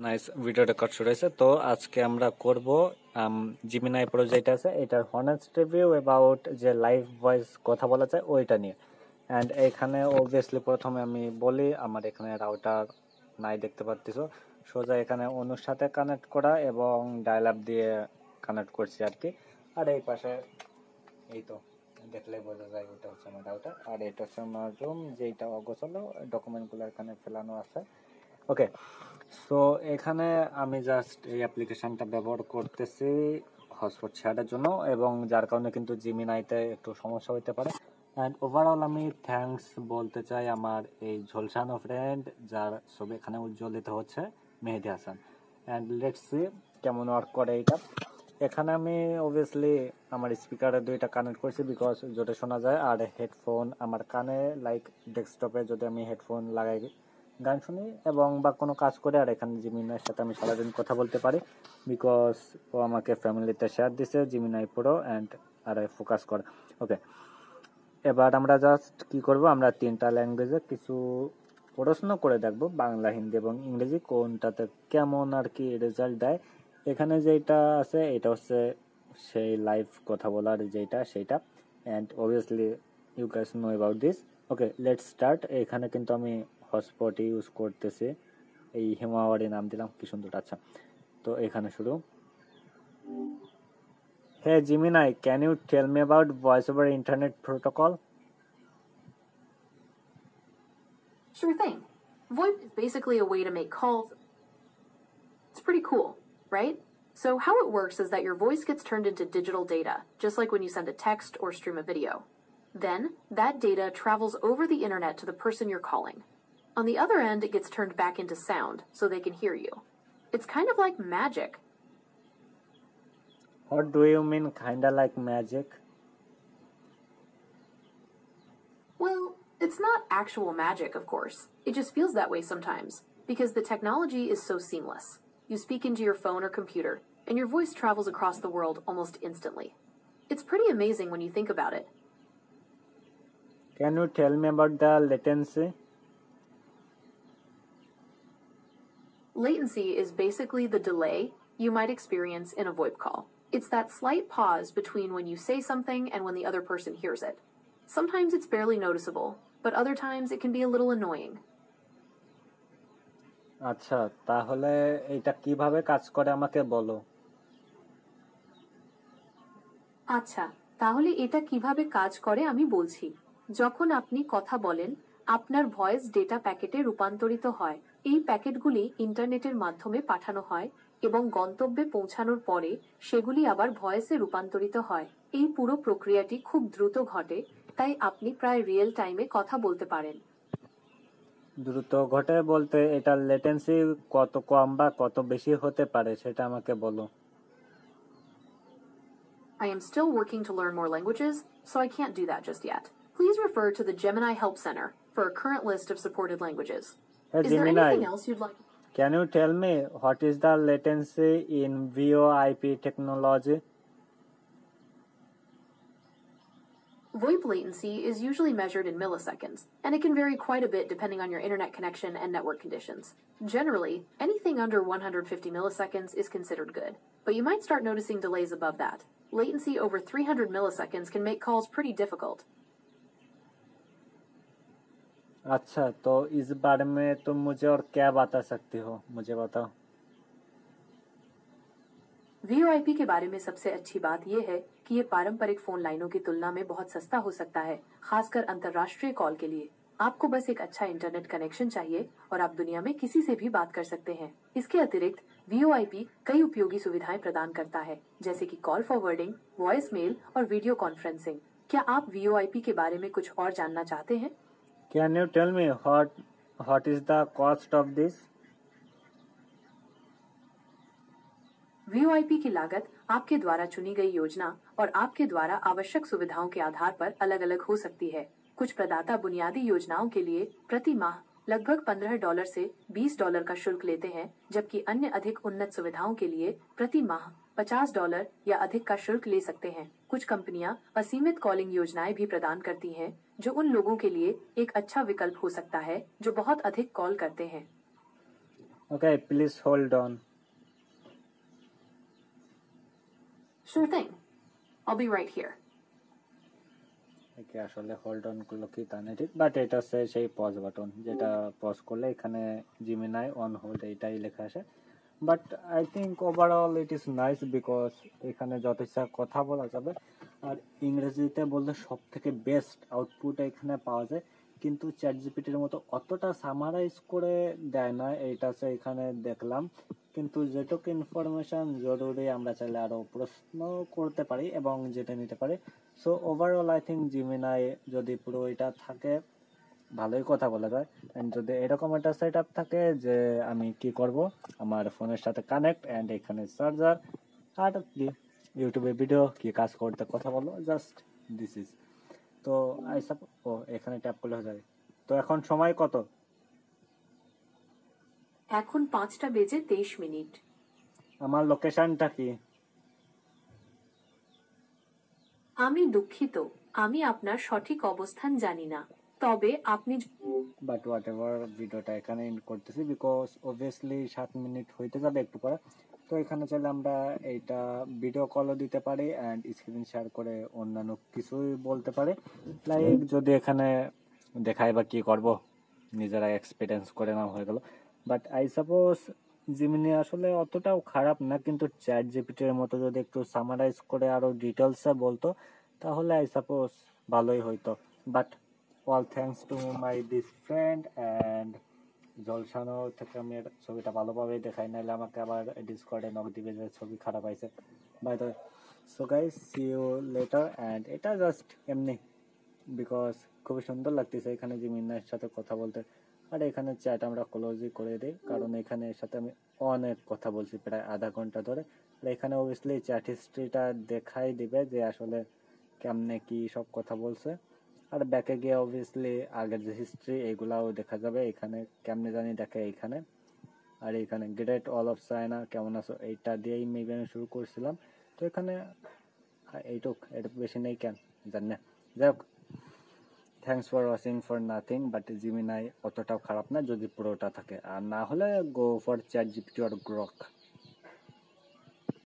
Nice, video record শুরু হয়েছে। তো আজকে আমরা করব জিমিনাই প্রো যেটা আছে এটার হনেস্ট রিভিউ অ্যাবাউট যে লাইভ ভয়েস কথা বলা যায় ওইটা নিয়ে। অ্যান্ড এখানে অবভিয়াসলি প্রথমে আমি বলি আমার এখানে রাউটার নাই দেখতে পাচ্ছিস, সোজা এখানে অনুর সাথে কানেক্ট করা এবং ডায়াল আপ দিয়ে কানেক্ট করছি আর কি। আর এই পাশে এই তো দেখলেই বোঝা যায় ওটা হচ্ছে আমার রাউটার, আর এটা হচ্ছে আমার রুম যেটা অগোছালো, ডকুমেন্টগুলো এখানে ফেলানো আছে। ওকে, সো এখানে আমি জাস্ট এই অ্যাপ্লিকেশনটা ব্যবহার করতেছি হটস্পট শেয়ারের জন্য, এবং যার কারণে কিন্তু জিমিনাইতে একটু সমস্যা হতে পারে। অ্যান্ড ওভারঅল আমি থ্যাঙ্কস বলতে চাই আমার এই ঝলসানো ফ্রেন্ড যার ছবি এখানে উজ্জ্বলিত হচ্ছে, Mehedi Hasan. And let's see কেমন ওয়ার্ক করে এটা। এখানে আমি অবভিয়াসলি আমার স্পিকারে দুইটা কানেক্ট করছি বিকজ যেটা শোনা যায়, আর হেডফোন আমার কানে লাইক ডেস্কটপে যদি আমি হেডফোন লাগাই গান শুনি এবং বা কোনো কাজ করে, আর এখানে জিমিনাইয়ের সাথে আমি সারাদিন কথা বলতে পারি বিকজ ও আমাকে ফ্যামিলিতে শেয়ার দিছে জিমিনাই প্রো অ্যান্ড আর ফোকাস করে। ওকে, এবার আমরা জাস্ট কি করব, আমরা তিনটা ল্যাঙ্গুয়েজে কিছু প্রশ্ন করে দেখব, বাংলা, হিন্দি এবং ইংরেজি, কোনটাতে কেমন আর কি রেজাল্ট দেয়। এখানে যেটা আছে এটা হচ্ছে সেই লাইভ কথা বলার যেটা সেইটা, and obviously you guys know about this. Okay, let's start. এখানে কিন্তু আমি হটস্পট ইউজ করতেছি, এই হিমাওয়ারি নাম দিলাম, কি সুন্দর। আচ্ছা, তো এখানে শুরু। Hey Gemini, can you tell me about voice over internet protocol? Sure thing. VoIP is basically a way to make calls. It's pretty cool, right? So how it works is that your voice gets turned into digital data, just like when you send a text or stream a video. Then, that data travels over the internet to the person you're calling. On the other end, it gets turned back into sound, so they can hear you. It's kind of like magic. What do you mean kinda like magic? Well, it's not actual magic, of course. It just feels that way sometimes, because the technology is so seamless. You speak into your phone or computer, and your voice travels across the world almost instantly. It's pretty amazing when you think about it. Can you tell me about the latency? Latency is basically the delay you might experience in a VoIP call. It's that slight pause between when you say something and when the other person hears it. Sometimes it's barely noticeable, but other times it can be a little annoying. আচ্ছা, তাহলে এটা কিভাবে কাজ করে আমাকে বলো। আচ্ছা, তাহলে এটা কিভাবে কাজ করে আমি বলছি। যখন আপনি কথা বলেন, আপনার ভয়েস ডেটা প্যাকেটে রূপান্তরিত হয়। এই প্যাকেটগুলি ইন্টারনেটের মাধ্যমে পাঠানো হয় এবং গন্তব্যে পৌঁছানোর পরে সেগুলি আবার ভয়েসে রূপান্তরিত হয়। এই পুরো প্রক্রিয়াটি খুব দ্রুত ঘটে, তাই আপনি প্রায় রিয়েল টাইমে কথা বলতে পারেন। দ্রুত ঘটে বলতে এটার লেটেন্সি কত কম বা কত বেশি হতে পারে সেটা আমাকে বলো। I am still working to learn more languages, so I can't do that just yet. Please refer to the Gemini Help Center for a current list of supported languages. Hey Is there Gemini, anything else you'd like? can you tell me what is the latency in VoIP technology? VoIP latency is usually measured in milliseconds, and it can vary quite a bit depending on your internet connection and network conditions. Generally, anything under 150 milliseconds is considered good, but you might start noticing delays above that. Latency over 300 milliseconds can make calls pretty difficult. अच्छा, तो इस बारे में तुम मुझे और क्या बता सकती हो, मुझे बताओ। VoIP के बारे में सबसे अच्छी बात यह है कि ये पारंपरिक फोन लाइनों की तुलना में बहुत सस्ता हो सकता है, खासकर अंतर्राष्ट्रीय कॉल के लिए। आपको बस एक अच्छा इंटरनेट कनेक्शन चाहिए और आप दुनिया में किसी से भी बात कर सकते हैं। इसके अतिरिक्त VoIP कई उपयोगी सुविधाएं प्रदान करता है, जैसे कि कॉल फॉरवर्डिंग, वॉइस मेल और वीडियो कॉन्फ्रेंसिंग। क्या आप VoIP के बारे में कुछ और जानना चाहते हैं? Can you tell me what is the cost of this? VoIP की लागत आपके द्वारा चुनी गई योजना और आपके द्वारा आवश्यक सुविधाओं के आधार पर अलग अलग हो सकती है। कुछ प्रदाता बुनियादी योजनाओं के लिए प्रति माह लगभग $15 से $20 का शुल्क लेते हैं, जबकि अन्य अधिक उन्नत सुविधाओं के लिए प्रति माह $50 या अधिक का शुल्क ले सकते हैं। कुछ कंपनियां असीमित कॉलिंग योजनाएं भी प्रदान करती हैं, जो उन लोगों के लिए एक अच्छा विकल्प हो सकता है जो बहुत अधिक कॉल करते हैं। Okay, please hold on. Sure thing. I'll be right here. একে আসলে হোল্ড অন করলো কি তা নেই ঠিক, বাট এটা হচ্ছে সেই পজ বাটন, যেটা পজ করলে এখানে জিমিনাই অন হোল্ড এইটাই লেখা আসে। But I think overall it is nice because এখানে যত ইচ্ছা কথা বলা যাবে, আর ইংরেজিতে বললে সব থেকে বেস্ট আউটপুট এখানে পাওয়া যায়। কিন্তু চ্যাট জিপিটির মতো অতটা সামারাইজ করে দেয় না, এইটা হচ্ছে এখানে দেখলাম। কিন্তু যেটুকু ইনফরমেশন জরুরি আমরা চাইলে আরও প্রশ্ন করতে পারি এবং যেটা নিতে পারি। So overall I think Gemini যদি পুরো এটা থাকে ভালোই কথা বলা যায়। অ্যান্ড যদি এরকম একটা সেট আপ থাকে যে আমি কি করব, আমার ফোনের সাথে কানেক্ট অ্যান্ড এখানে চার্জার আর কি ইউটিউবে ভিডিও কি কাজ করতে কথা বলো, জাস্ট দিস ইজ। তো আই সাপ ও এখানে ট্যাপ করলে হয়ে যাবে। তো এখন সময় কত? এখন 5:23 আমার লোকেশনটা কি? আমি দুঃখিত, আমি আপনার সঠিক অবস্থান জানি না, তবে আপনি বাট হোয়াট এভার, ভিডিওটা এখানে এন্ড করতেছি বিকজ অবভিয়াসলি 7 মিনিট হইতে যাবে একটু পরে। তো এখানে চাইলে আমরা এইটা ভিডিও কলও দিতে পারি অ্যান্ড স্ক্রিন শেয়ার করে অন্যান্য কিছুই বলতে পারি। লাইক যদি এখানে দেখায় বা কি করব, নিজেরা এক্সপিরিয়েন্স করে না হয়ে গেল। বাট আই সাপোজ জিমিনি আসলে অতটাও খারাপ না, কিন্তু চ্যাট জিপিটির মতো যদি একটু সামারাইজ করে আরও ডিটেলসে বলতো তাহলে আই সাপোজ ভালোই হইতো। But all thanks to my this friend and জলসানো থেকে আমি ছবিটা ভালোভাবেই দেখাই, নাহলে আমাকে আবার ডিসকর্ডে নক দিবে যে ছবি খারাপ হয়েছে। By the so guys, see you later. And এটা জাস্ট এমনি বিকজ খুবই সুন্দর লাগতেছে এখানে জিমিনার সাথে কথা বলতে। আর এখানে চ্যাট আমরা ক্লোজই করে দিই, কারণ এখানে এর সাথে আমি অনেক কথা বলছি প্রায় আধা ঘন্টা ধরে। আর এখানে অবভিয়াসলি চ্যাট হিস্ট্রিটা দেখাই দিবে যে আসলে কেমনে কি সব কথা বলছে। আর ব্যাকে গিয়ে অবভিয়াসলি আগের যে হিস্ট্রি এগুলাও দেখা যাবে। এখানে কেমনে জানি দেখে এইখানে। আর এইখানে গ্রেট অল অফ চায়না কেমন আছো এইটা দিয়েই মেবি আমি শুরু করছিলাম। তো এখানে এইটুক, এটা বেশি নেই কেন জানি না। যাই হোক, thanks for watching for nothing. But Gemini অতটাও খারাপ না যদি পুরোটা থাকে, আর না হলে go for chat GPT or Grok.